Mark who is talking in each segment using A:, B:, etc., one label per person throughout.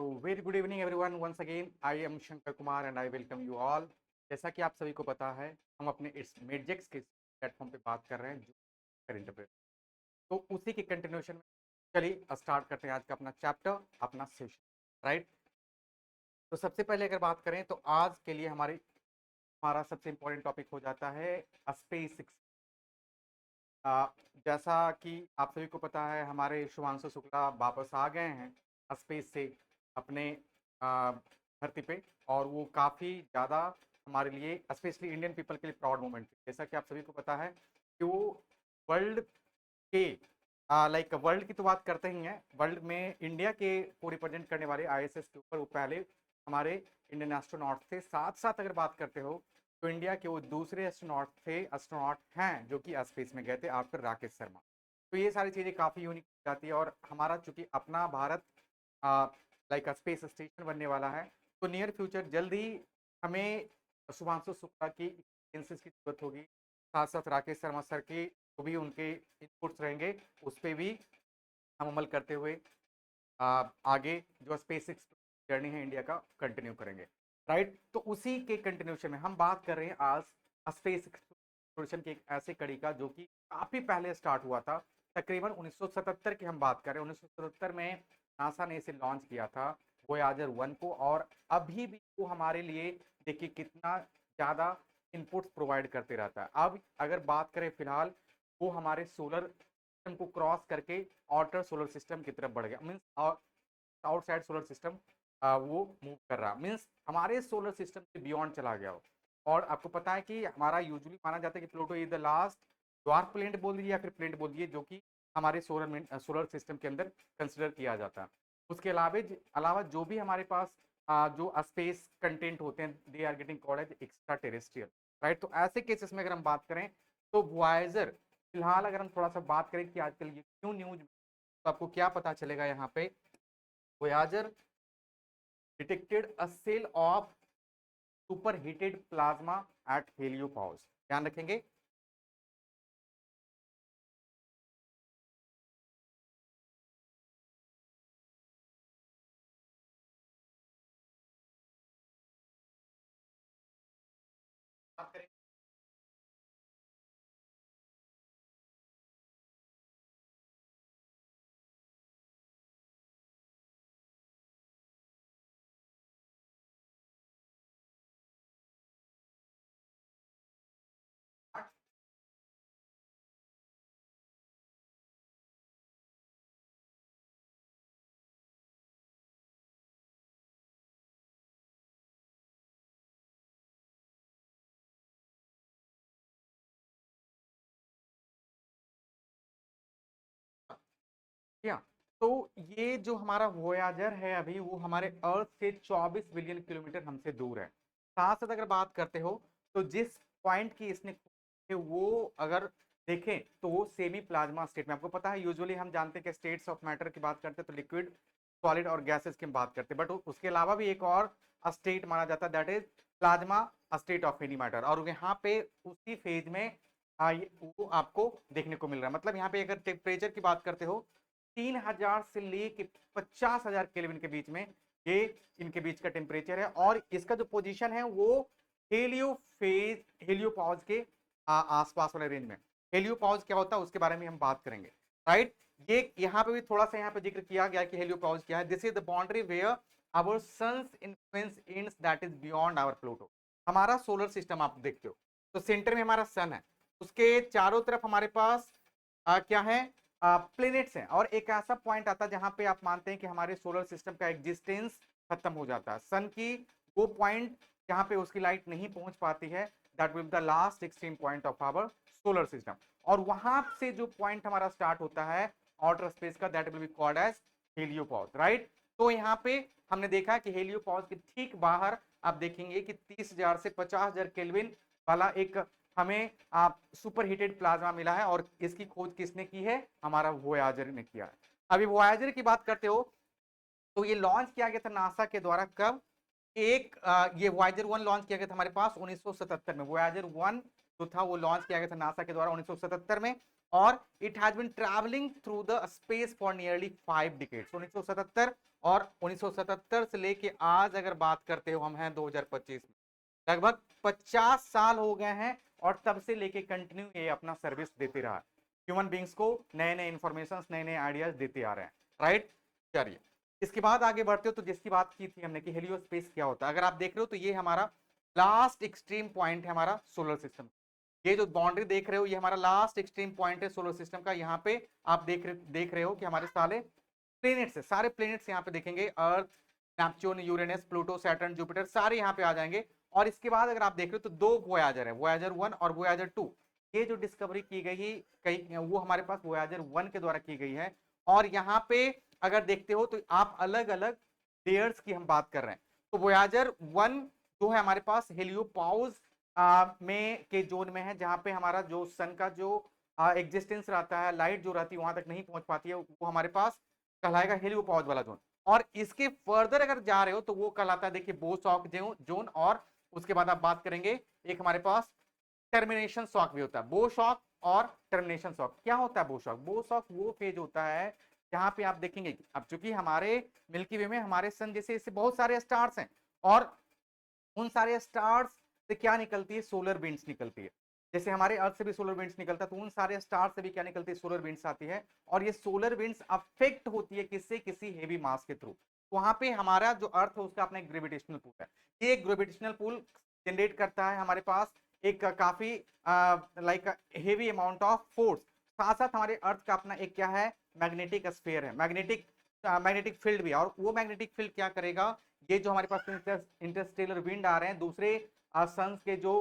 A: तो very good evening everyone, once again I am Shankar Kumar and I welcome you all. जैसा कि आप सभी को पता है, हम अपने इस मेडजेक्स के प्लेटफॉर्म पे बात कर रहे हैं जो करंट अफेयर। तो उसी के कंटिन्यूशन में चलिए स्टार्ट करते हैं आज का अपना चैप्टर, अपना सेशन, राइट। तो सबसे पहले अगर बात करें तो आज के लिए हमारा सबसे इंपॉर्टेंट टॉपिक हो जाता है स्पेस। आ, जैसा कि आप सभी को पता है, हमारे शुभांशु शुक्ला वापस आ गए हैं स्पेस से अपने धरती पे। और वो काफ़ी ज़्यादा हमारे लिए, स्पेशली इंडियन पीपल के लिए प्राउड मोमेंट थी। जैसा कि आप सभी को पता है कि वो वर्ल्ड के लाइक वर्ल्ड की तो बात करते ही हैं, वर्ल्ड में इंडिया के को रिप्रेजेंट करने वाले आईएसएस के ऊपर वो पहले हमारे इंडियन एस्ट्रोनॉट थे। साथ साथ अगर बात करते हो तो इंडिया के वो दूसरे एस्ट्रोनॉट हैं जो कि स्पेस में गए थे आफ्टर राकेश शर्मा। तो ये सारी चीज़ें काफ़ी यूनिक जाती है। और हमारा चूंकि अपना भारत लाइक स्पेस स्टेशन बनने वाला है, तो नियर फ्यूचर जल्द ही हमें शुभांशु शुक्ला की एक्सपीरियंसेस की जरूरत होगी। साथ साथ राकेश शर्मा सर की जो भी उनके इनपुट्स रहेंगे उस पर भी हम अमल करते हुए आगे जो स्पेस जर्नी है इंडिया का कंटिन्यू करेंगे, राइट। तो उसी के कंटिन्यूशन में हम बात कर रहे हैं आज स्पेस एक्सप्लोरेशन की एक ऐसी कड़ी का जो कि काफी पहले स्टार्ट हुआ था। तकरीबन 1977 की हम बात करें, 1977 में नासा ने इसे लॉन्च किया था वोयाजर 1 को। और अभी भी वो हमारे लिए देखिए कितना ज्यादा इनपुट्स प्रोवाइड करते रहता है। अब अगर बात करें फिलहाल, वो हमारे सोलर सिस्टम को क्रॉस करके आउटर सोलर सिस्टम की तरफ बढ़ गया। मीन्स आउटसाइड सोलर सिस्टम वो मूव कर रहा, मीन्स हमारे सोलर सिस्टम से बियॉन्ड चला गया हो। और आपको पता है कि हमारा यूजुअली माना जाता है कि Pluto is the last dwarf planet बोल दीजिए या फिर प्लैनेट बोल दीजिए जो कि हमारे सोलर सिस्टम के अंदर कंसिडर किया जाता है। उसके अलावा जो भी हमारे पास जो स्पेस कंटेंट होते हैं, they are getting called as extra terrestrial, right. तो ऐसे केसेस में अगर हम बात करें तो वॉयेजर, फिलहाल अगर हम थोड़ा सा बात करें कि आजकल ये क्यों न्यूज, तो आपको क्या पता चलेगा यहाँ पे। Voyager detected a cell of superheated plasma at heliopause, ध्यान रखेंगे। बात करें क्या, तो ये जो हमारा वोयाजर है अभी वो हमारे अर्थ से 24 बिलियन किलोमीटर हमसे दूर है। साथ साथ अगर बात करते हो तो जिस पॉइंट की इसने वो अगर देखें तो वो सेमी प्लाज्मा स्टेट में, आपको पता है यूजुअली हम जानते हैं कि स्टेट्स ऑफ मैटर की बात करते हैं तो लिक्विड, सॉलिड और गैसेस की हम बात करते हैं, बट उसके अलावा भी एक और स्टेट माना जाता है, that is plasma state of any matter. और यहाँ पे उसी फेज में वो आपको देखने को मिल रहा है। मतलब यहाँ पे अगर टेम्परेचर की बात करते हो 3000 से लेके 50,000 केल्विन के बीच में ये इनके बीच का टेम्परेचर है। और इसका जो पोजीशन है वो हेलियोपाउस के आसपास वाले रेंज में। हेलियोपाउस क्या होता है उसके बारे में हम बात करेंगे, राइट। ये यहाँ पे भी थोड़ा सा यहाँ पे जिक्र किया गया कि हेलियोपाउस क्या है। This is the boundary where our sun's influence ends, that is beyond our Pluto. हमारा सोलर सिस्टम आप देखते हो तो सेंटर में हमारा सन है, उसके चारों तरफ हमारे पास क्या है, प्लेनेट्स हैं। और एक ऐसा पॉइंट आता है जहां पे आप मानते हैं कि हमारे सोलर सिस्टम का एग्जिस्टेंस खत्म हो जाता है। सन की वो पॉइंट जहां पे उसकी लाइट नहीं पहुंच पाती है, that will be the last extreme point of our solar system. और वहां से जो पॉइंट हमारा स्टार्ट होता है आउटर स्पेस का, that will be called as heliopause, right. तो यहाँ पे हमने देखा कि हेलियोपॉज के ठीक बाहर आप देखेंगे कि 30,000 से 50,000 केल्विन वाला एक हमें सुपर हीटेड प्लाज्मा मिला है। और इसकी खोज किसने की है, हमारा वोयाजर ने किया है। अभी वोयाजर की बात करते हो तो ये लॉन्च किया गया था नासा के द्वारा कब, ये वोयाजर 1 लॉन्च किया गया था हमारे पास 1977 में। वोयाजर 1 जो था वो लॉन्च किया गया था नासा के द्वारा 1977 में। और it has been travelling through the space for nearly 5 decades. 1977 और 1977 से लेके आज अगर बात करते हो, हम हैं 2025 में, लगभग 50 साल हो गए हैं और तब से लेके कंटिन्यू ये अपना सर्विस देते रहा है, ह्यूमन बींग्स को नए नए इंफॉर्मेशन, नए नए आइडियाज देते आ रहे हैं, राइट। चलिए इसके बाद आगे बढ़ते हो तो जिसकी बात की थी हमने कि हेलियोस्पेस क्या होता है, अगर आप देख रहे हो तो ये हमारा लास्ट एक्सट्रीम पॉइंट है हमारा सोलर सिस्टम। ये जो बाउंड्री देख रहे हो ये हमारा लास्ट एक्सट्रीम पॉइंट है सोलर सिस्टम का। यहाँ पे आप देख रहे हो कि हमारे सारे प्लेनेट्स है, सारे प्लेनेट्स यहाँ पे देखेंगे, Earth, Neptune, Uranus, Pluto, Saturn, Jupiter, सारे यहाँ पे आ जाएंगे। और इसके बाद अगर आप देख रहे हो तो 2 वोयाजर है, वोयाजर 1 और वोयाजर 2। ये जो डिस्कवरी की गई कई वो हमारे पास वोयाजर 1 के द्वारा की गई है। और यहाँ पे अगर देखते हो तो आप अलग अलग लेयर्स की हम बात कर रहे हैं। तो वोयाजर 1 जो है हमारे पास हेलियोपाउस में के जोन में है, जहां पे हमारा जो सन का जो एग्जिस्टेंस रहता है, लाइट जो रहती है वहां तक नहीं पहुंच पाती है, वो हमारे पास कहलाएगा हेलियोपाउस वाला जोन। और इसके फर्दर अगर जा रहे हो तो वो कहलाता है, देखिए, बोसॉक जोन। और उसके बाद आप बात करेंगे एक हमारे पास टर्मिनेशन शॉक भी होता है, बो शॉक और टर्मिनेशन शॉक। क्या होता है बो शॉक? बो शॉक वो फेज होता है जहां पे आप देखेंगे, अब चूंकि हमारे मिल्की वे में हमारे सन जैसे इससे बहुत सारे स्टार्स हैं, और उन सारे स्टार्स से क्या निकलती है? सोलर विंड्स निकलती है। जैसे हमारे अर्थ से भी सोलर विंड्स निकलता है, तो उन सारे स्टार से भी क्या निकलती है? सोलर विंड्स आती है। और ये सोलर विंड्स अफेक्ट होती है किससे? किसी हेवी मास के थ्रू। वहां पे हमारा जो अर्थ है उसका अपना एक ग्रेविटेशनल पुल है, ये ग्रेविटेशनल पुल जनरेट करता है हमारे पास एक काफी like heavy amount of force. साथ साथ हमारे अर्थ का अपना एक क्या है? मैग्नेटिक स्फीयर है, मैग्नेटिक फील्ड भी। और वो मैग्नेटिक फील्ड क्या करेगा? ये जो हमारे पास इंटरस्टेलर विंड आ रहे हैं, दूसरे सन्स के जो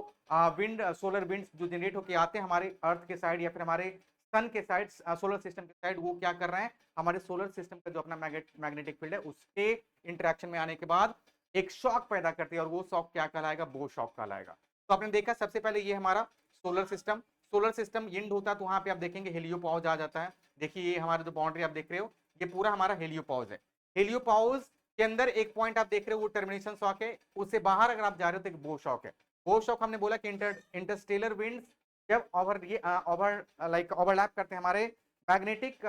A: विंड, सोलर विंड्स जो जनरेट होकर आते हैं हमारे अर्थ के साइड या फिर हमारे सन के साइड, सोलर सिस्टम के साइड, वो क्या कर रहे हैं? हमारे सोलर सिस्टम का जो अपना मैग्नेटिक फील्ड है उसके इंटरेक्शन में आने के बाद एक शॉक पैदा करती है, और वो शॉक क्या कहलाएगा? बो शॉक कहलाएगा। तो आपने देखा सबसे पहले ये हमारा सोलर सिस्टम इंड होता है, तो वहां पे आप देखेंगे हेलियोपाउस आ जाता है। देखिए ये हमारा जो बाउंड्री आप देख रहे हो ये पूरा हमारा हेलियोपाउस है। हेलियोपाउस के अंदर एक पॉइंट आप देख रहे हो वो टर्मिनेशन शॉक है, उससे बाहर अगर आप जा रहे हो तो एक बो शॉक है। बो शॉक हमने बोला कि इंटरस्टेलर विंड्स जब ओवरलैप करते हैं हमारे मैग्नेटिक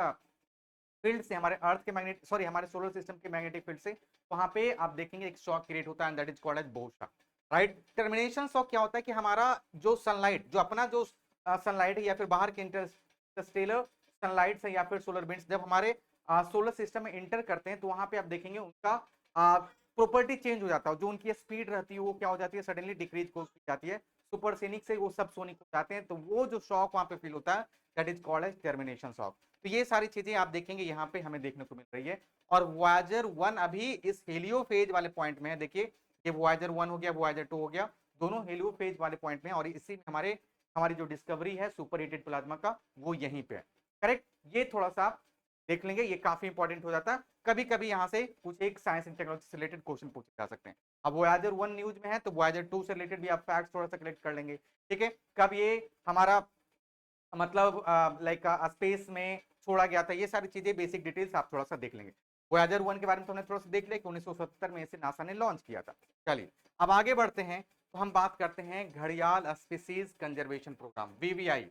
A: फील्ड से, हमारे अर्थ के हमारे सोलर सिस्टम के मैग्नेटिक फील्ड से, वहां पे आप देखेंगे एक शॉक क्रिएट होता है, and that is called as bow shock, right. Termination shock क्या होता है कि हमारा जो सनलाइट, जो अपना जो सनलाइट है या फिर बाहर के इंटरस्टेलर सनलाइट है या फिर सोलर विंड्स जब हमारे सोलर सिस्टम में इंटर करते हैं, तो वहां पे आप देखेंगे उनका प्रॉपर्टी चेंज हो जाता है। जो उनकी स्पीड रहती है वो क्या हो जाती है? सडनली डिक्रीज हो जाती है, सुपरसोनिक से वो सब सोनिक हो जाते हैं। तो वो जो शॉक वहां पे फील होता है that is called as termination shock. तो ये सारी चीजें आप देखेंगे यहाँ पे हमें देखने को मिल रही है। और वॉयेजर 1 अभी इस हेलियो फेज वाले पॉइंट में है। देखिए ये वॉयेजर 1 हो गया, वॉयेजर 2 हो गया, दोनों हेलियो फेज वाले पॉइंट में है, और इसी में हमारी जो डिस्कवरी है सुपर हीटेड प्लाज्मा का वो यहीं पे है, करेक्ट। ये थोड़ा सा आप देख लेंगे, ये काफी इंपॉर्टेंट हो जाता है। कभी कभी यहाँ से कुछ एक साइंस एंड टेक्नोलॉजी से रिलेटेड क्वेश्चन पूछे जा सकते हैं। अब वॉयेजर 1 न्यूज में है तो वॉयेजर 2 से रिलेटेड भी आप फैक्ट्स थोड़ा सा कलेक्ट कर लेंगे, ठीक है। कब ये हमारा मतलब लाइक स्पेस में छोड़ा गया था, ये सारी चीजें बेसिक डिटेल्स आप थोड़ा सा देख लेंगे। वॉयेजर 1 के बारे में तो हमने थोड़ा सा देख लिया कि 1970 में इसे नासा ने लॉन्च किया था। चलिए अब आगे बढ़ते हैं, तो हम बात करते हैं घड़ियाल स्पीसीज कंजर्वेशन प्रोग्राम, वीवीआई,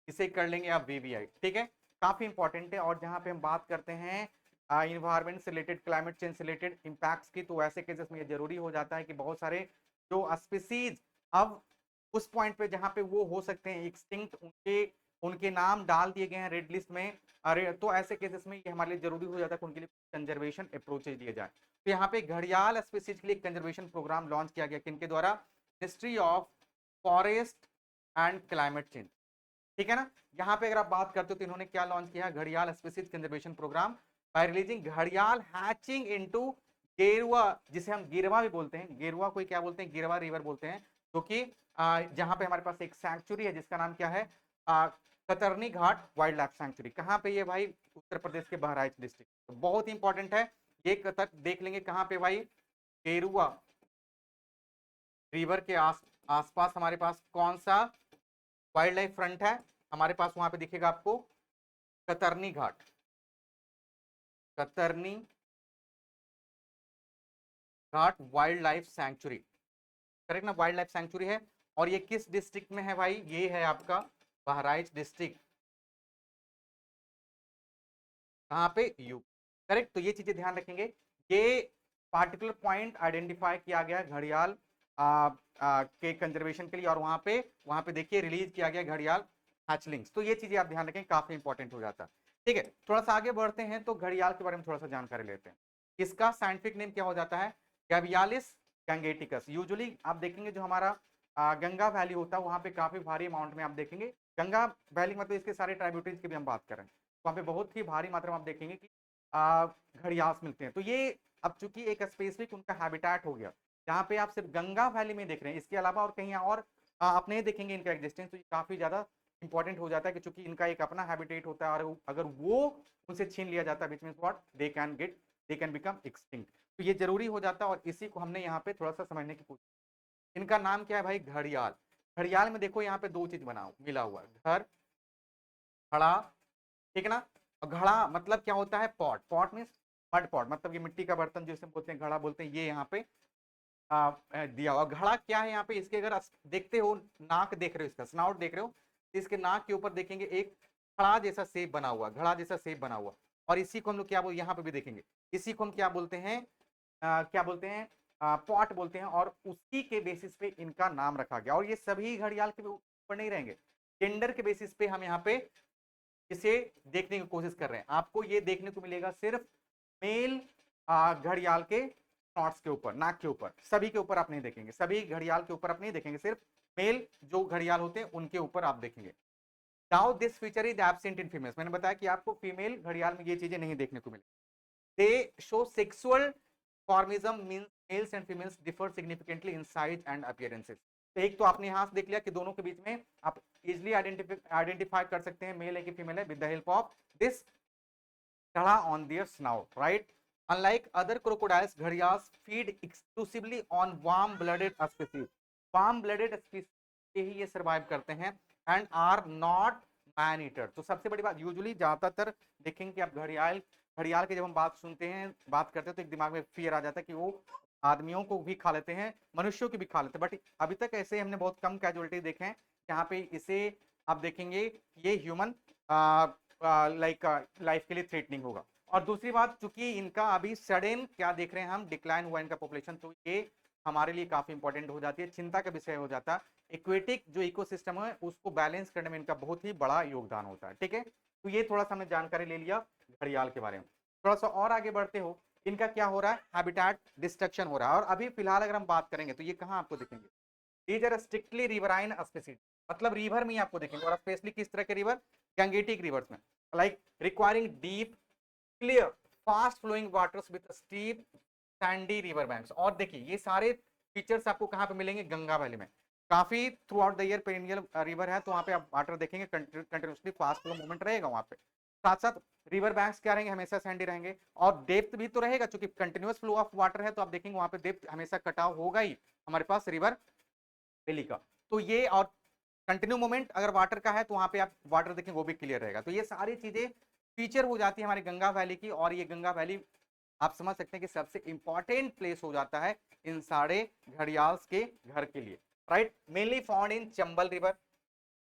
A: इसे कर लेंगे आप वीवीआई, ठीक है। काफी इंपॉर्टेंट है। और जहां पे हम बात करते हैं इन्वायरमेंट से रिलेटेड, क्लाइमेट चेंज से रिलेटेड इंपैक्ट्स की, तो ऐसे केसेस में ये जरूरी हो जाता है कि बहुत सारे जो स्पीसीज अब उस पॉइंट पे जहां पे वो हो सकते हैं एक्सटिंक्ट, उनके उनके नाम डाल दिए गए हैं रेड लिस्ट में। अरे तो ऐसे केसेस में ये हमारे लिए जरूरी हो जाता है कि उनके लिए कंजर्वेशन अप्रोचेज दिए जाए। तो यहाँ पे घड़ियाल स्पीसीज के लिए कंजर्वेशन प्रोग्राम लॉन्च किया गया, किनके द्वारा? Ministry of forest and climate change, ठीक है ना। यहाँ पे अगर आप बात करते हो तो इन्होंने क्या लॉन्च किया? घड़ियाल species conservation programme bye releasing घड़ियाल हैचिंग इनटू गेरुआ, जिसे हम गिरवा भी बोलते हैं, गेरुआ को क्या बोलते हैं? गिरवा रिवर बोलते हैं, जो कि जहां पे हमारे पास एक सैंक्चुरी है जिसका नाम क्या है? कतरनी घाट वाइल्ड लाइफ सैंक्चुरी। कहाँ पे ये भाई? उत्तर प्रदेश के बहराइच डिस्ट्रिक्ट। तो बहुत इंपॉर्टेंट है, ये देख लेंगे कहाँ पे भाई? गेरुआ रिवर के आसपास हमारे पास कौन सा वाइल्ड लाइफ फ्रंट है? हमारे पास वहां पे दिखेगा आपको कतरनी घाट, कतरनी घाट वाइल्ड लाइफ सैंक्चुरी, करेक्ट ना? वाइल्ड लाइफ सैंक्चुरी है। और ये किस डिस्ट्रिक्ट में है भाई? ये है आपका बहराइच डिस्ट्रिक्ट, कहाँ पे यू, करेक्ट। तो ये चीजें ध्यान रखेंगे। ये पार्टिकुलर पॉइंट आइडेंटिफाई किया गया घड़ियाल के कंजर्वेशन के लिए, और वहां पे देखिए रिलीज किया गया घड़ियाल हैचलिंग्स। तो ये चीजें आप ध्यान रखें, काफी इंपॉर्टेंट हो जाता है। ठीक है, थोड़ा सा आगे बढ़ते हैं तो घड़ियाल के बारे में थोड़ा सा जानकारी लेते हैं। इसका साइंटिफिक नेम क्या हो जाता है? गैवियालिस गैंगेटिकस। यूजुअली आप देखेंगे जो हमारा गंगा वैली होता है वहां पे काफी भारी अमाउंट में आप देखेंगे, गंगा वैली मतलब इसके सारे ट्राइब्यूटरीज की भी हम बात करें वहां पे बहुत ही भारी मात्रा में आप देखेंगे कि घड़ियाल्स मिलते हैं। तो ये अब चूंकि एक स्पेसिफिक उनका हैबिटेट हो गया, जहाँ पे आप सिर्फ गंगा वैली में देख रहे हैं, इसके अलावा और कहीं और आप नहीं देखेंगे इनका एग्जिस्टेंस, तो ये काफी ज्यादा इंपॉर्टेंट हो जाता है कि चूंकि इनका एक अपना हैबिटेट होता है, और अगर वो उनसे छीन लिया जाता है which means what, they can become extinct. तो ये जरूरी हो जाता है, और इसी को हमने यहाँ पे थोड़ा सा समझने की कोशिश। इनका नाम क्या है भाई? घड़ियाल। घड़ियाल में देखो यहाँ पे दो चीज बना मिला हुआ है, घर, घड़ा, ठीक है ना। और घड़ा मतलब क्या होता है? Pot. Pot means mud pot, मतलब ये मिट्टी का बर्तन जिसे बोलते हैं घड़ा बोलते हैं, ये यहाँ पे दिया हुआ। घड़ा क्या है यहाँ पे? इसके अगर देखते हो, नाक देख रहे हो, इसका स्नाउट देख रहे हो, तो इसके नाक के ऊपर देखेंगे एक घड़ा जैसा शेप बना हुआ, घड़ा जैसा शेप बना हुआ। और इसी को हम लोग क्या बोल, यहाँ पे भी देखेंगे, इसी को हम क्या बोलते हैं? क्या बोलते हैं? पॉट बोलते हैं। और उसी के बेसिस पे इनका नाम रखा गया। और ये सभी घड़ियाल के ऊपर नहीं रहेंगे, जेंडर के बेसिस पे हम यहाँ पे इसे देखने की कोशिश कर रहे हैं। आपको ये देखने को मिलेगा सिर्फ मेल घड़ियाल के नॉट्स के ऊपर, नाक के ऊपर, सभी के ऊपर आप नहीं देखेंगे, सभी घड़ियाल के ऊपर आप नहीं देखेंगे, सिर्फ मेल जो घड़ियाल होते हैं उनके ऊपर आप देखेंगे। Now this feature is absent in females. मैंने बताया कि आपको फीमेल घड़ियाल में ये चीजें नहीं देखने को मिलेगी। They show sexual dimorphism, means males and females differ significantly in size and appearances. तो एक तो आपने यहां से देख लिया कि दोनों के बीच में आप इजिली आइडेंटिफाई कर सकते हैं मेल है कि फीमेल है with the help of this घड़ा on their snout, right. Unlike other crocodiles, gharials feed exclusively on warm blooded species. Warm blooded species के ही ये सर्वाइव करते हैं, and are not man eater. तो सबसे बड़ी बात, यूजुअली ज्यादातर देखेंगे कि आप घड़ियाल घड़ियाल की जब हम बात सुनते हैं, बात करते हैं, तो एक दिमाग में फियर आ जाता है कि वो आदमियों को भी खा लेते हैं, मनुष्यों की भी खा लेते हैं। बट अभी तक ऐसे हमने बहुत कम कैजुअलिटी देखे हैं जहाँ पे इसे आप देखेंगे ये ह्यूमन लाइक लाइफ के लिए थ्रेटनिंग होगा। और दूसरी बात, चूंकि इनका अभी सडन क्या देख रहे हैं हम, डिक्लाइन हुआ इनका पॉपुलेशन, तो ये हमारे लिए काफी इंपॉर्टेंट हो जाती है, चिंता का विषय हो जाता है। इक्वेटिक जो इकोसिस्टम है उसको बैलेंस करने में इनका बहुत ही बड़ा योगदान होता है। ठीक है, तो ये थोड़ा सा हमने जानकारी ले लिया घड़ियाल के बारे में। थोड़ा सा और आगे बढ़ते हो, इनका क्या हो रहा है? हैबिटेट डिस्ट्रक्शन हो रहा है। और अभी फिलहाल अगर हम बात करेंगे तो ये कहाँ आपको दिखेंगे? These are strictly riverine species, मतलब रिवर में ही आपको देखेंगे, और स्पेशली किस तरह के रिवर? गैंगेटिक रिवर्स में, like requiring deep clear fast flowing waters with steep sandy river banks. और देखिए ये सारे फीचर्स आपको कहाँ पे मिलेंगे? गंगा वैली में। काफी throughout the year perennial river है, तो वहाँ पे आप वाटर देखेंगे, कंटिन्यूसली फास्ट फ्लो मूवमेंट रहेगा वहाँ पे। साथ साथ रिवर बैंक्स क्या रहेंगे? हमेशा सैंडी रहेंगे। और डेप्थ भी तो रहेगा, क्योंकि कंटिन्यूस फ्लो ऑफ वाटर है, तो आप देखेंगे वहाँ पे डेप्थ हमेशा कटाव होगा ही हमारे पास रिवर वैली का। तो ये, और कंटिन्यू मोमेंट अगर वाटर का है तो वहां पे आप वाटर देखेंगे वो भी क्लियर रहेगा। तो ये सारी चीजें फीचर हो जाती है हमारी गंगा वैली की। और ये गंगा वैली आप समझ सकते हैं कि सबसे इंपॉर्टेंट प्लेस हो जाता है इन सारे घड़ियाल्स के घर के लिए, right. Mainly found in Chambal river,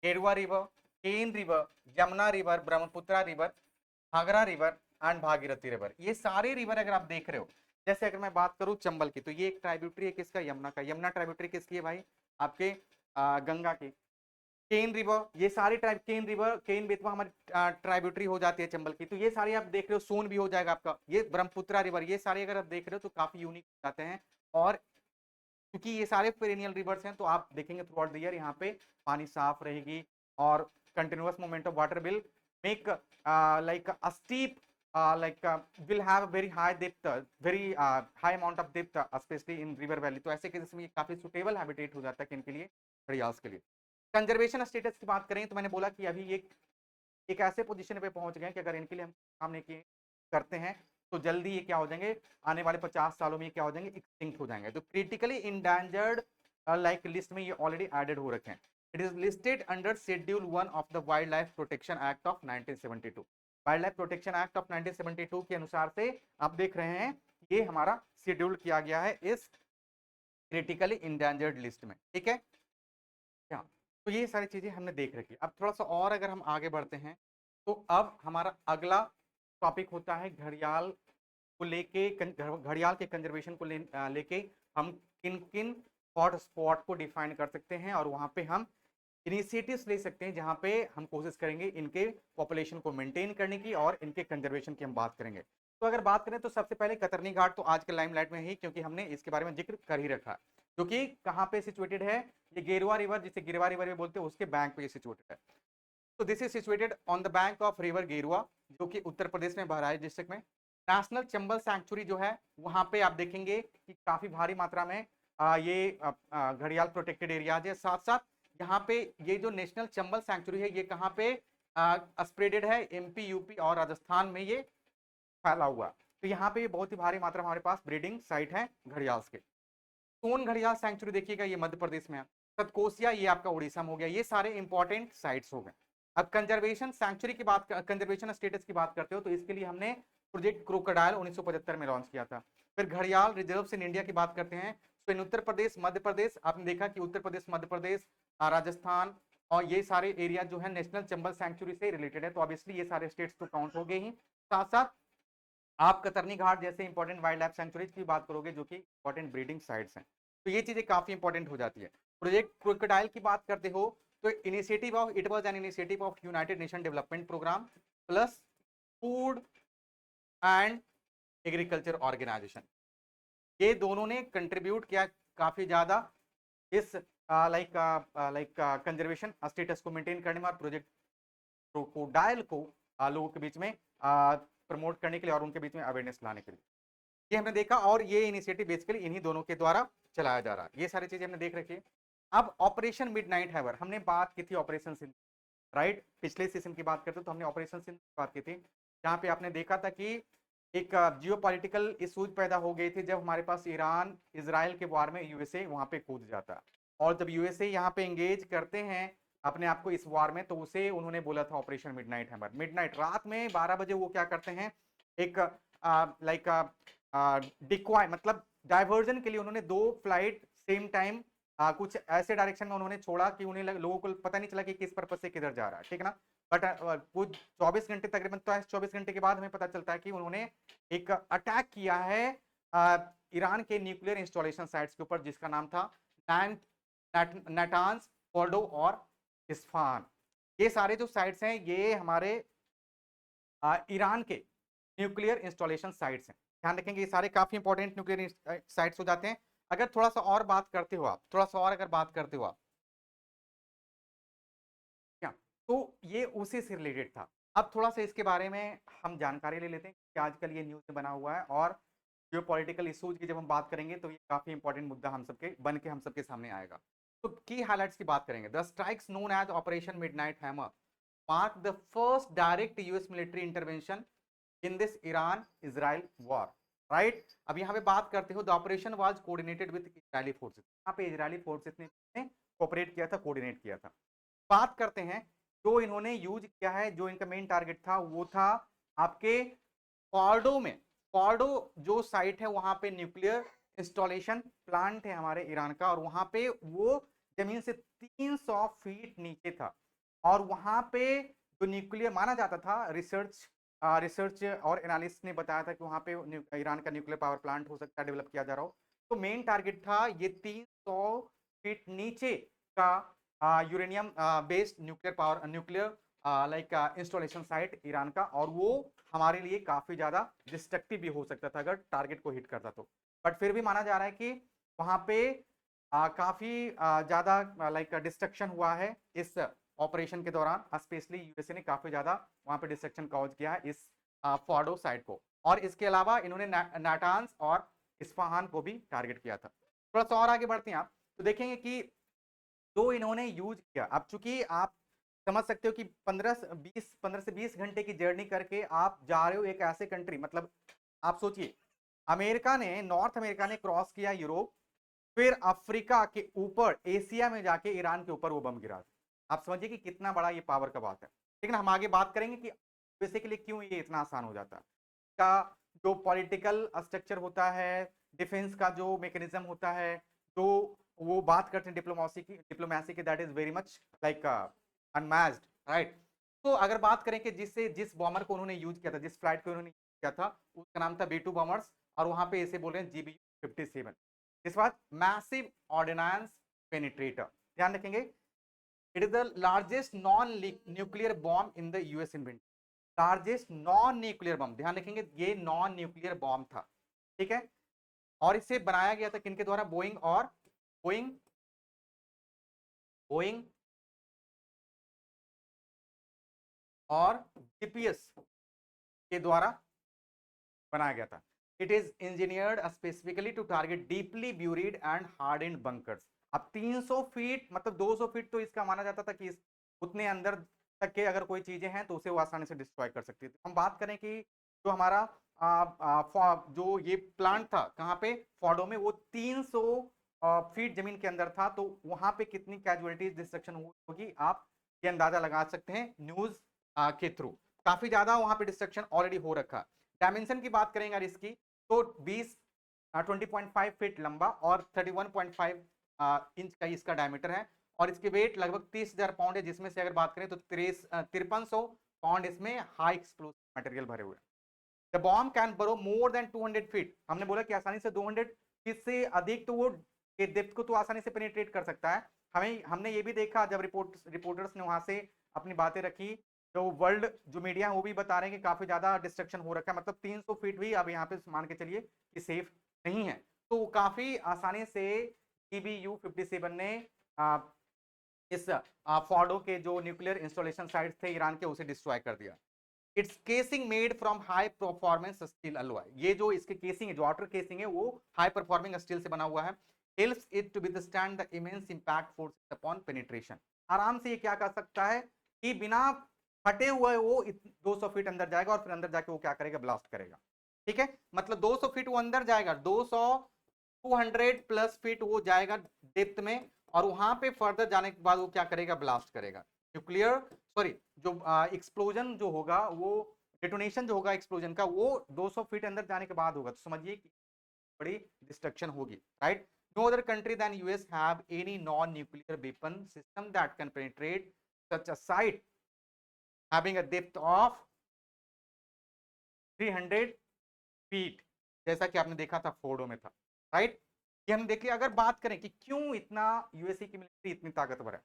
A: Gerua river, Ken river, Yamuna river, Brahmaputra river, Ghaghara river and Bhagirathi river. ये सारे रिवर अगर आप देख रहे हो, जैसे अगर मैं बात करूं चंबल की, तो ये एक ट्राइब्यूटरी है किसका? यमुना का। यमुना ट्राइब्यूटरी किसकी है भाई? आपके गंगा की। केन रिवर, ये सारी केन रिवर, केन बेतवा हमारी ट्राइब्यूटरी हो जाती है चंबल की। तो ये सारी आप देख रहे हो, सोन भी हो जाएगा आपका, ये ब्रह्मपुत्रा रिवर, ये सारे अगर आप देख रहे हो तो काफी यूनिक हो जाते हैं। और क्योंकि ये सारे पेरिनियल रिवर्स हैं, तो आप देखेंगे थ्रू आउट द ईयर यहाँ पे पानी साफ रहेगी, और continuous movement of water will make like a steep like will have a very high depth, very high amount of depth, especially in river valley। तो ऐसे केसेस में ये काफी सुटेबल हैबिटेट हो जाता है किन के लिए? घड़ियाल्स के लिए। कंजर्वेशन स्टेटस की बात करें तो मैंने बोला कि अभी ये एक ऐसे पोजीशन पे पहुंच गए कि अगर इनके लिए हम काम नहीं किए करते हैं तो जल्दी ये क्या हो जाएंगे? आने वाले 50 सालों में ये क्या हो जाएंगे? एक्सटिंक्ट हो जाएंगे। तो क्रिटिकली इंडेंजर्ड लाइक लिस्ट में ये ऑलरेडी एडेड हो रखे हैं। It is listed under schedule 1 of the wild life protection act of 1972। Wild life protection act of 1972 के अनुसार से आप देख रहे हैं ये हमारा शेड्यूल किया गया है इस क्रिटिकली इंडेंजर्ड लिस्ट में। ठीक है, क्या? तो ये सारी चीजें हमने देख रखी। अब थोड़ा सा और अगर हम आगे बढ़ते हैं तो अब हमारा अगला टॉपिक होता है घड़ियाल को लेके, घड़ियाल के कंजर्वेशन को लेके हम किन किन हॉट स्पॉट को डिफाइन कर सकते हैं और वहां पे हम इनिशिएटिव्स ले सकते हैं, जहां पे हम कोशिश करेंगे इनके पॉपुलेशन को मेंटेन करने की और इनके कंजर्वेशन की हम बात करेंगे। तो अगर बात करें तो सबसे पहले कतरनी घाट तो आज के लाइमलाइट में ही, क्योंकि हमने इसके बारे में जिक्र कर ही रखा, जो कि कहाँ पे सिचुएटेड है, ये गेरुआ रिवर, जिसे गिरवा रिवर भी बोलते हैं, उसके बैंक पे सिचुएटेड है। तो this is situated on the bank of river गेरुआ, जो कि उत्तर प्रदेश में बहराइच डिस्ट्रिक्ट में। नेशनल चंबल सैंक्चुरी जो है वहां पे आप देखेंगे कि काफी भारी मात्रा में ये घड़ियाल प्रोटेक्टेड एरियाज है। साथ साथ यहाँ पे ये जो नेशनल चंबल सैंक्चुरी है ये कहाँ पे स्प्रेडेड है, एमपी, यूपी और राजस्थान में ये फैला हुआ। तो यहाँ पे बहुत ही भारी मात्रा में हमारे पास ब्रीडिंग साइट है घड़ियाल के। सोन घड़ियाल सैंक्चुरी देखिएगा, ये मध्य प्रदेश में है। सतकोसिया ये आपका उड़ीसा में हो गया। ये सारे इंपॉर्टेंट साइट्स हो गए। अब कंजर्वेशन सैंक्चुरी की बात, कंजर्वेशन स्टेटस की बात करते हो तो इसके लिए हमने प्रोजेक्ट क्रोकोडाइल 1975 में लॉन्च किया था। फिर घड़ियाल रिजर्व्स इन इंडिया की बात करते हैं तो इन उत्तर प्रदेश, मध्य प्रदेश, आपने देखा कि उत्तर प्रदेश, मध्य प्रदेश, राजस्थान और ये सारे एरिया जो है नेशनल चंबल सैंक्चुरी से रिलेटेड है। तो ऑब्वियसली ये सारे स्टेट्स तो काउंट हो गए ही। साथ साथ आप कतरनी घाट जैसे इंपॉर्टेंट वाइल्ड लाइफ सेंचुरीज की बात करोगे, जो कि इंपॉर्टेंट ब्रीडिंग साइट्स हैं, तो ये चीजें काफी इंपॉर्टेंट हो जाती है। प्रोजेक्ट क्रोकोडाइल की बात करते हो तो initiative of, it was an initiative of United Nation development programme plus food and agriculture organisation. ये दोनों ने कंट्रीब्यूट किया काफी ज्यादा इस लाइक कंजर्वेशन स्टेटस को मेंटेन करने में और प्रोजेक्ट क्रोकोडाइल को लोगों के बीच में प्रमोट करने के लिए और उनके बीच में अवेयरनेस लाने के लिए ये हमने देखा। और ये इनिशिएटिव बेसिकली इन्हीं दोनों के द्वारा चलाया जा रहा है। ये सारी चीजें हमने देख रखी है। अब ऑपरेशन मिडनाइट हैवर, हमने बात की थी ऑपरेशन सिंध, राइट, पिछले सेशन की बात करते तो हमने ऑपरेशन सिंध की बात की थी, जहां पे आपने देखा था कि एक जियोपॉलिटिकल इशूज पैदा हो गए थे जब हमारे पास ईरान इजराइल के वार में यूएसए वहां पे कूद जाता, और जब यूएसए यहाँ पे एंगेज करते हैं अपने आप को इस वार में, तो उसे उन्होंने बोला था ऑपरेशन मिडनाइट हैमर। मिडनाइट रात में 12 बजे वो क्या करते हैं, एक लाइक डिक्वाय मतलब डाइवर्जन के लिए उन्होंने 2 फ्लाइट सेम टाइम कुछ ऐसे डायरेक्शन में उन्होंने छोड़ा कि उन्हें लोगों को पता नहीं चला कि किस पर्पज से किधर जा रहा है, ठीक है ना। बट कुछ 24 घंटे तकरीबन, तो 24 घंटे के बाद हमें पता चलता है कि उन्होंने एक अटैक किया है ईरान के न्यूक्लियर इंस्टॉलेशन साइट्स के ऊपर, जिसका नाम था नाटांज, फोर्डो और इस्फहान। ये सारे जो साइट्स हैं ये हमारे ईरान के न्यूक्लियर इंस्टॉलेशन साइट्स हैं। ध्यान रखेंगे ये सारे काफी इंपॉर्टेंट न्यूक्लियर साइट्स हो जाते हैं। अगर थोड़ा सा और बात करते हो आप, थोड़ा सा और अगर बात करते हो आप क्या, तो ये उसी से रिलेटेड था। अब थोड़ा सा इसके बारे में हम जानकारी ले लेते हैं कि आजकल ये न्यूज में बना हुआ है, और जो पॉलिटिकल इशूज की जब हम बात करेंगे तो ये काफी इंपॉर्टेंट मुद्दा हम सबके बन के हम सबके सामने आएगा। तो की हाइलाइट्स की बात करेंगे। The strikes known as operation midnight hammer mark the first direct US military intervention in this Iran Israel war, right. अब यहाँ पे बात करते हो the operation was coordinated with Israeli forces. यहाँ पे इजरायली फोर्सेस ने कोऑपरेट किया था, कोऑर्डिनेट किया था। बात करते हैं जो इन्होंने यूज किया है, जो इनका मेन टारगेट था वो था आपके फॉर्डो में। फॉर्डो जो साइट है वहां पे न्यूक्लियर इंस्टॉलेशन प्लांट है हमारे ईरान का, और वहां पे वो जमीन से 300 फीट नीचे था, और वहां पे जो न्यूक्लियर माना जाता था, रिसर्च और एनालिस्ट ने बताया था कि वहां पे ईरान का न्यूक्लियर पावर प्लांट हो सकता है, डेवलप किया जा रहा हो। तो मेन टारगेट था ये 300 फीट नीचे का uranium based nuclear like installation site Iran का, और वो हमारे लिए काफी ज्यादा डिस्ट्रक्टिव भी हो सकता था अगर टारगेट को हिट करता तो। बट फिर भी माना जा रहा है कि वहां पे काफी ज्यादा लाइक डिस्ट्रक्शन हुआ है इस ऑपरेशन के दौरान। स्पेशली यूएसए ने काफी ज्यादा वहां पे डिस्ट्रक्शन कॉज किया है इस फॉर्डो साइट को, और इसके अलावा इन्होंने नाटांस और इस्फहान को भी टारगेट किया था। थोड़ा सा और आगे बढ़ते हैं आप तो देखेंगे कि जो इन्होंने यूज किया, अब चूंकि आप समझ सकते हो कि 15 से 20 घंटे की जर्नी करके आप जा रहे हो एक ऐसे कंट्री, मतलब आप सोचिए अमेरिका ने, नॉर्थ अमेरिका ने क्रॉस किया यूरोप, फिर अफ्रीका के ऊपर एशिया में जाके ईरान के ऊपर वो बम गिरा। आप समझिए कि कितना बड़ा ये पावर का बात है। लेकिन हम आगे बात करेंगे कि बेसिकली क्यों ये इतना आसान हो जाता है। का जो पॉलिटिकल स्ट्रक्चर होता है, डिफेंस का जो मैकेनिज्म होता है, जो वो बात करते हैं डिप्लोमेसी की, that is very much like unmatched, right. तो अगर बात करें कि जिस बॉम्बर को उन्होंने यूज किया था, जिस फ्लाइट को उन्होंने यूज किया था, उसका नाम था B2 बॉम्बर्स, और वहां पे इसे बोल रहे हैं GBU-57। इस बात मैसिव ऑर्डिनेंस पेनिट्रेटर, ध्यान रखेंगे, it is the largest non nuclear bomb in the US invent, largest non nuclear bomb, ध्यान रखेंगे ये नॉन न्यूक्लियर बॉम्ब था, ठीक है। और इसे बनाया गया था किनके द्वारा, बोइंग बोइंग और जीपीएस के द्वारा बनाया गया था। It is engineered specifically to target deeply buried and hardened bunkers. अब 300 फीट मतलब 200 फीट तो इसका माना जाता था कि उतने अंदर तक के अगर कोई चीजें हैं तो उसे वो आसानी से डिस्ट्रॉय कर सकती थी। हम बात करें कि जो हमारा जो ये प्लांट था कहाँ पे, फॉर्डो में, वो 300 फीट जमीन के अंदर था, तो वहां पे कितनी कैजुअलिटीज डिस्ट्रक्शन होगी आप ये अंदाजा लगा सकते हैं न्यूज के थ्रू। काफी ज्यादा वहां पे डिस्ट्रक्शन ऑलरेडी हो रखा। डायमेंशन की बात करेंगे यार इसकी, तो 20.5 फीट लंबा और 31.5 इंच का इसका डायमीटर है, और इसके वेट लगभग 30,000 पाउंड है, जिसमें से अगर बात करें तो 5300 पाउंड इसमें हाई एक्सप्लोसिव मटेरियल भरे हुए हैं। द बॉम्ब कैन बरो मोर देन 200 फीट, हमने बोला कि आसानी से 200 फीट से अधिक तो वो के डेप्थ को तो आसानी से पेनिट्रेट कर सकता है। हमने ये भी देखा जब रिपोर्टर्स ने वहां से अपनी बातें रखी, तो वर्ल्ड जो मीडिया है वो भी बता रहे हैं कि काफी ज्यादा डिस्ट्रक्शन हो रखा है, मतलब 300 फीट भी अब यहाँ पे मान के चलिए कि सेफ नहीं है। तो काफी आसानी से GBU-57 ने इस फॉर्डो के जो न्यूक्लियर इंस्टॉलेशन साइट्स थे ईरान के, उसे डिस्ट्रॉय कर दिया। It's casing made from high performance steel alloy, ये जो इसके केसिंग है, जो आउटर केसिंग है, वो हाई परफॉर्मिंग स्टील से बना हुआ है। Helps it to withstand the immense impact force upon penetration, आराम से ये क्या कर सकता है कि बिना फटे हुए वो 200 फीट अंदर जाएगा और फिर अंदर जाके वो क्या करेगा, ब्लास्ट करेगा, ठीक है। मतलब 200 फीट वो अंदर जाएगा, 200 प्लस फीट वो जाएगा डेप्थ में, और वहां पे फर्दर जाने के बाद वो क्या करेगा, ब्लास्ट करेगा। न्यूक्लियर सॉरी जो एक्सप्लोजन जो होगा, वो डेटोनेशन जो होगा एक्सप्लोजन का, वो 200 फीट अंदर जाने के बाद होगा, तो समझिए कि बड़ी डिस्ट्रक्शन होगी, right. No other country than US have any non nuclear weapon system that can penetrate such a site having a depth of 300 feet, जैसा कि आपने देखा था फोर्डो में था, राइट। ये हम देखिए, अगर बात करें कि क्यों इतना यूएसए की मिलिट्री इतनी ताकतवर है,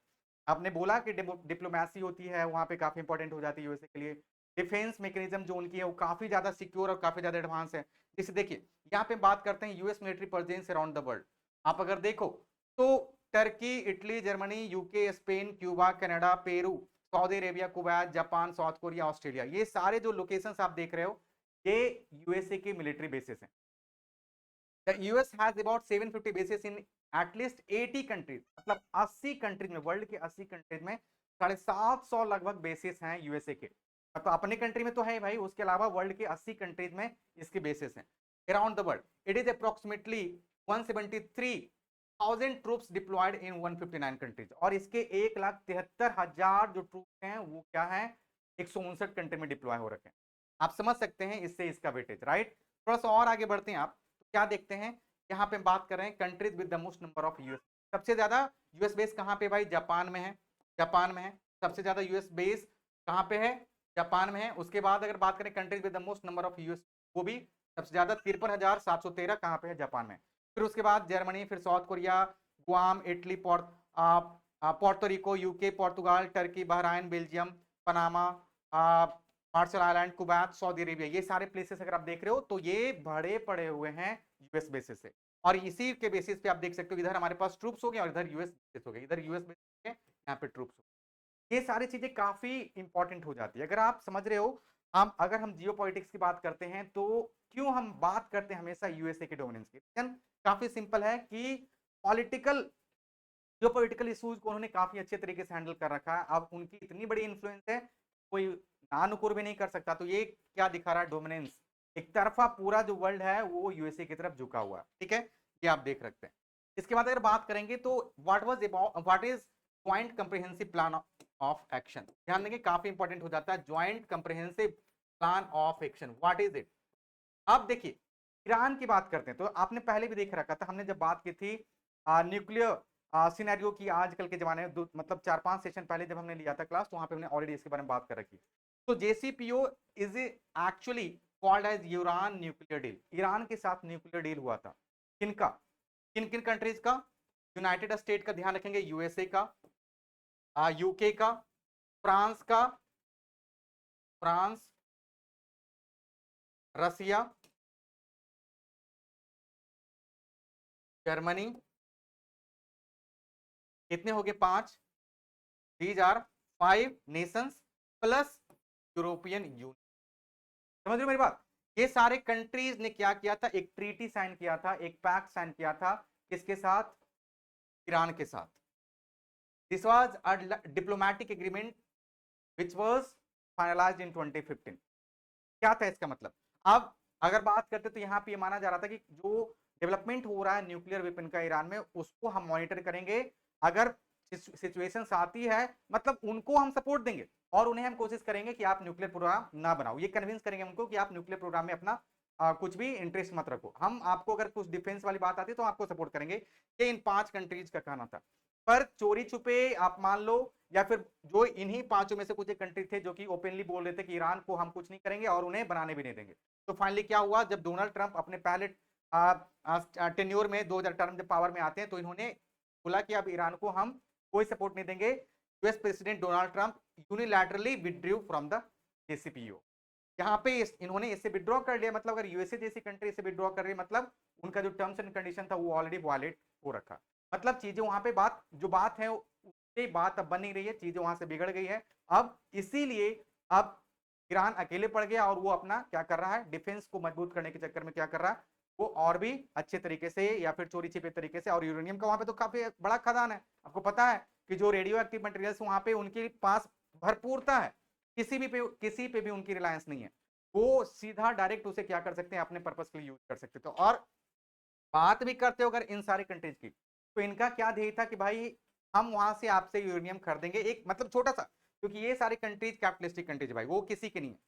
A: आपने बोला कि डिप्लोमेसी होती है वहां पे काफी इंपॉर्टेंट हो जाती है यूएसए के लिए। डिफेंस मैकेनिज्म जो उनकी है वो काफी ज्यादा सिक्योर और काफी ज्यादा एडवांस है। जैसे देखिए यहाँ पे बात करते हैं US military presence around the world, आप अगर देखो तो Turkey, Italy, Germany, UK, Spain, Cuba, Canada, Peru, Saudi Arabia, Kuwait, Japan, south Korea, Australia, ये सारे जो लोकेशंस आप देख रहे हो ये यूएसए के मिलिट्री बेसिस हैं। The US has about 750 bases in at least 80 countries, मतलब 80 कंट्रीज में, वर्ल्ड के 80 कंट्रीज में 750 लगभग बेसिस हैं यूएसए के। तो अपने कंट्री में तो है भाई, उसके अलावा वर्ल्ड के 80 कंट्रीज में इसके बेसिस हैं around the world. It is approximately 173,000 troops deployed in 159 countries, और इसके 1,73,000 जो ट्रूप्स हैं वो क्या है, 159 कंट्री में डिप्लॉय हो रखे हैं। आप समझ सकते हैं इससे इसका वेटेज, राइट। थोड़ा सा और आगे बढ़ते हैं आप, क्या देखते हैं, यहाँ पे बात कर रहे हैं countries with the most number of US, सबसे ज्यादा यूएस बेस कहाँ पे भाई, जापान में है, जापान में है सबसे ज्यादा यूएस बेस, कहाँ पे है, जापान में है। उसके बाद अगर बात करें countries with the most number of US, वो भी सबसे ज्यादा 53,713 कहाँ पे है, जापान में। फिर उसके बाद जर्मनी, फिर South Korea, Guam, Italy, Puerto Rico, UK, Portugal, Turkey, Bahrain, Belgium, Panama, Marshall island, Kuwait, Saudi Arabia, ये सारे प्लेसेस अगर आप देख रहे हो तो ये बड़े पड़े हुए हैं यूएस बेसिस से, और इसी के बेसिस पे आप देख सकते हो इधर हमारे पास ट्रूप्स हो गए और इधर यूएस बेसिस हो गए, इधर यूएस बेसिस हो गए, यहाँ पे ट्रूप्स हो गए। ये सारी चीजें काफी इंपॉर्टेंट हो जाती है, अगर आप समझ रहे हो। हम अगर हम जियोपॉलिटिक्स की बात करते हैं तो क्यों हम बात करते हैं हमेशा यूएसए के डोमिनेंस की, काफी सिंपल है कि पॉलिटिकल जियोपॉलिटिकल इश्यूज को उन्होंने काफी अच्छे तरीके से हैंडल कर रखा है। अब उनकी इतनी बड़ी इन्फ्लुएंस है, कोई नानुकुर भी नहीं कर सकता। तो ये क्या दिखा रहा है, डोमिनेंस, एक तरफा पूरा जो वर्ल्ड है वो यूएसए की तरफ झुका हुआ है, ठीक है, ये आप देख सकते हैं। इसके बाद अगर बात करेंगे तो what is joint comprehensive plan of action, ध्यान देंगे काफी इंपॉर्टेंट हो जाता है joint comprehensive plan of action, what is it. अब देखिए ईरान की बात करते हैं तो आपने पहले भी देख रखा था, हमने जब बात की थी न्यूक्लियर सिनेरियो की आजकल के जमाने में मतलब 4-5 सेशन पहले जब हमने लिया था क्लास, तो वहां पे हमने ऑलरेडी इसके बारे में बात कर रखी। तो JCPO is actually called as Iran nuclear deal. Iran के साथ न्यूक्लियर डील हुआ था। किनका? किन किन कंट्रीज का? यूनाइटेड स्टेट का ध्यान रखेंगे, यूएसए का, यूके का, फ्रांस का, फ्रांस, रसिया, जर्मनी, कितने हो गए? 5। These are 5 nations plus European union. समझ रहे हो मेरी बात? ये सारे कंट्रीज ने क्या किया था? एक ट्रीटी साइन किया था, एक पैक्ट साइन किया था। किसके साथ? ईरान के साथ। This was a diplomatic agreement which was finalized in 2015। क्या था इसका मतलब? अब अगर बात करते तो यहां पे ये माना जा रहा था कि जो डेवलपमेंट हो रहा है न्यूक्लियर वेपन का ईरान में, उसको हम मॉनिटर करेंगे। अगर सिचुएशंस आती है, मतलब उनको हम सपोर्ट देंगे और उन्हें हम कोशिश करेंगे कि आप न्यूक्लियर प्रोग्राम ना बनाओ। ये कन्विंस करेंगे उनको कि आप न्यूक्लियर प्रोग्राम में अपना कुछ भी इंटरेस्ट मत रखो। हम आपको अगर कुछ डिफेंस वाली बात आती है तो आपको सपोर्ट करेंगे। ये इन 5 कंट्रीज का कहना था। पर चोरी छुपे आप मान लो, या फिर जो इन्हीं 5 में से कुछ एक कंट्री थे जो कि ओपनली बोल रहे थे कि ईरान को हम कुछ नहीं करेंगे और उन्हें बनाने भी नहीं देंगे। तो फाइनली क्या हुआ? जब डोनाल्ड ट्रंप अपने पहले टेन्योर में 2000 टर्म जब पावर में आते हैं, तो इन्होंने बोला कि अब ईरान को हम कोई सपोर्ट नहीं देंगे। US president Donald Trump unilaterally withdrew from the JCPO। यहाँ पे इन्होंने इससे विड्रॉ कर लिया। मतलब अगर यूएसए जैसी कंट्री से विड्रॉ कर रही है, मतलब उनका जो टर्म्स एंड कंडीशन था वो ऑलरेडी वायलेट हो रखा। मतलब चीजें वहां पे बात है उसकी बात अब बन नहीं रही है, चीजें वहां से बिगड़ गई है। अब इसीलिए अब ईरान अकेले पड़ गया और वो अपना क्या कर रहा है? डिफेंस को मजबूत करने के चक्कर में क्या कर रहा है? वो और भी अच्छे तरीके से या फिर चोरी छिपे तरीके से, और यूरेनियम का वहां पे तो काफी बड़ा खदान है। आपको पता है कि जो रेडियो एक्टिव मटेरियल्स वहां पे उनके पास भरपूरता है। किसी पे भी उनकी रिलायंस नहीं है। वो सीधा डायरेक्ट उसे क्या कर सकते हैं? अपने पर्पस के लिए यूज कर सकते हैं। तो और बात भी करते हो अगर इन सारे कंट्रीज की, तो इनका क्या ध्येय था कि भाई हम वहां से आपसे यूरेनियम खरीदेंगे, एक मतलब छोटा सा, क्योंकि ये सारे कंट्रीज कैपिटलिस्टिक कंट्रीज भाई, वो किसी के नहीं है।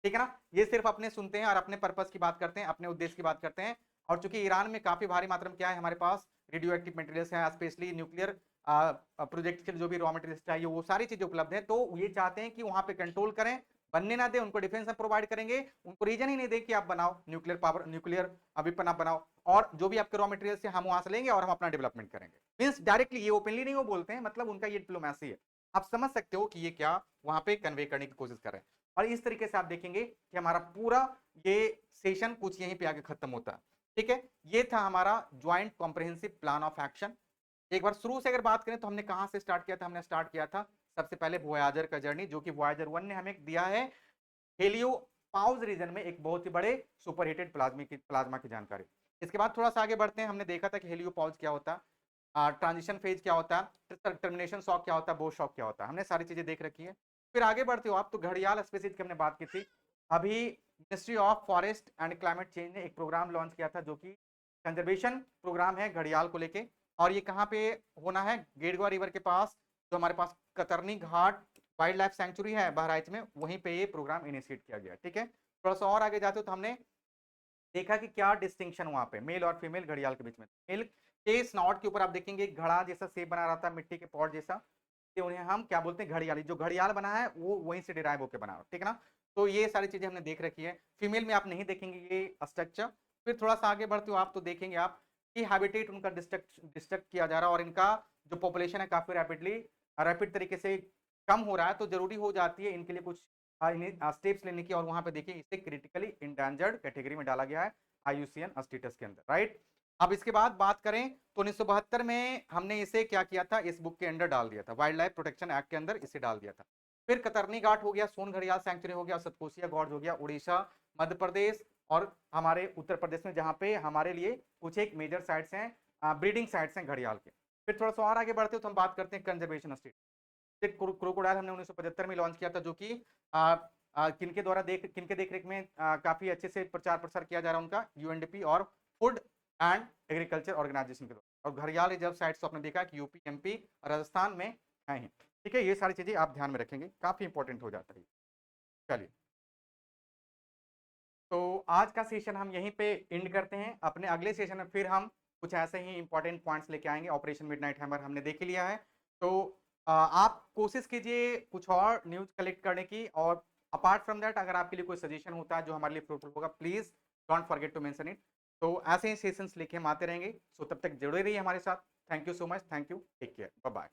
A: ठीक है ना? ये सिर्फ अपने सुनते हैं और अपने पर्पस की बात करते हैं, अपने उद्देश्य की बात करते हैं। और चूंकि ईरान में काफी भारी मात्रा में क्या है हमारे पास? रेडियो एक्टिव मटेरियल्स हैं, स्पेशली न्यूक्लियर प्रोजेक्ट के जो भी रॉ मटेरियल्स चाहिए वो सारी चीजें उपलब्ध है। तो ये चाहते हैं कि वहां पे कंट्रोल करें, बनने ना दे, उनको डिफेंस में प्रोवाइड करेंगे, उनको रीजन ही नहीं दे कि आप बनाओ न्यूक्लियर पावर, न्यूक्लियर वेपन आप बनाओ, और जो भी आपके रॉ मटेरियल्स है हम वहां से लेंगे और हम अपना डेवलपमेंट करेंगे। मींस डायरेक्टली, ये ओपनली नहीं वो बोलते हैं, मतलब उनका ये डिप्लोमेसी है। आप समझ सकते हो कि ये क्या वहां पे कन्वे करने की कोशिश कर रहे हैं। और इस तरीके से आप देखेंगे कि हमारा पूरा ये सेशन कुछ यहीं पे आके खत्म होता है। ठीक है? ये था हमारा joint comprehensive plan of action. एक बार शुरू से अगर बात करें तो हमने कहां से स्टार्ट किया था? हमने स्टार्ट किया था सबसे पहले वॉयाजर का जर्नी, जो कि वॉयाजर 1 ने हमें दिया है हेलियो पाउज रीजन में एक बहुत ही बड़े सुपरहीटेड प्लाज्मा की जानकारी। इसके बाद थोड़ा सा आगे बढ़ते हैं। हमने देखा था कि हेलियो पाउज क्या होता है, ट्रांजिशन फेज क्या होता है, टर्मिनेशन शॉक क्या होता है, बो शॉक क्या होता है, हमने सारी चीजें देख रखी है। फिर आगे बढ़ते हो आप तो घड़ियाल स्पीसीज की हमने बात की थी। अभी ministry of forest and climate change ने एक प्रोग्राम लॉन्च किया था जो कि कंजर्वेशन प्रोग्राम है घड़ियाल को लेके। और ये कहाँ पे होना है? गेडवा रिवर के पास, जो हमारे पास कतरनी घाट वाइल्ड लाइफ सेंचुरी है बहराइच में, वहीं पे ये प्रोग्राम इनिशिएट किया गया। ठीक है? थोड़ा सा और आगे जाते हो तो हमने देखा कि क्या डिस्टिंक्शन वहां पे मेल और फीमेल घड़ियाल के बीच में। मेल के स्नॉट के ऊपर आप देखेंगे एक घड़ा जैसा शेप बना रहता है, मिट्टी के पॉट जैसा, उन्हें हम क्या बोलते हैं? घड़ियाली। जो घड़ियाल बना है वो वहीं से डिराइव होकर बना है। ठीक है ना? तो ये सारी चीजें हमने देख रखी है। फीमेल में आप नहीं देखेंगे ये स्ट्रक्चर। फिर थोड़ा सा आगे बढ़ते हो आप तो देखेंगे आप कि हैबिटेट उनका डिस्ट्रक्ट किया जा रहा है, और इनका जो पॉपुलेशन है काफी रैपिड तरीके से कम हो रहा है। तो जरूरी हो जाती है इनके लिए कुछ स्टेप्स लेने की। और वहां पे देखिए इसे क्रिटिकली इंडेंजर्ड कैटेगरी में डाला गया है IUCN स्टेटस के अंदर। राइट? अब इसके बाद बात करें तो 1972 में हमने इसे क्या किया था? इस बुक के अंदर डाल दिया था, वाइल्ड लाइफ प्रोटेक्शन एक्ट के अंदर इसे डाल दिया था। फिर कतरनी घाट हो गया, सोन घड़ियाल सेंचुरी हो गया, सतकोसिया गॉर्ज हो गया, उड़ीसा, मध्य प्रदेश और हमारे उत्तर प्रदेश में, जहां पे हमारे लिए कुछ एक मेजर साइट्स हैं, ब्रीडिंग साइट्स हैं घड़ियाल के। फिर थोड़ा सा और आगे बढ़ते हो तो हम बात करते हैं कंजर्वेशन स्टेट। क्रोकोडाइल हमने 1975 में लॉन्च किया था, जो कि किनके देखरेख में काफी अच्छे से प्रचार प्रसार किया जा रहा है उनका, UNDP और फूड एंड एग्रीकल्चर ऑर्गेनाइजेशन के द्वारा। और घड़ियाल रिजर्व साइट्स तो आपने देखा कि यूपी, MP, राजस्थान में है ही। ठीक है? ये सारी चीजें आप ध्यान में रखेंगे, काफी इंपॉर्टेंट हो जाता है। चलिए, तो आज का सेशन हम यहीं पे एंड करते हैं। अपने अगले सेशन में फिर हम कुछ ऐसे ही इंपॉर्टेंट पॉइंट्स लेके आएंगे। ऑपरेशन मिडनाइट हैमर हमने देख ही लिया है, तो आप कोशिश कीजिए कुछ और न्यूज़ कलेक्ट करने की, और अपार्ट फ्रॉम दैट अगर आपके लिए कोई सजेशन होता है जो हमारे लिए फ्रूटफुल होगा, please don't forget to mention it. तो ऐसे ही सेशंस लेके हम आते रहेंगे, सो तब तक जुड़े रहिए हमारे साथ। Thank you so much, thank you, take care, bye bye.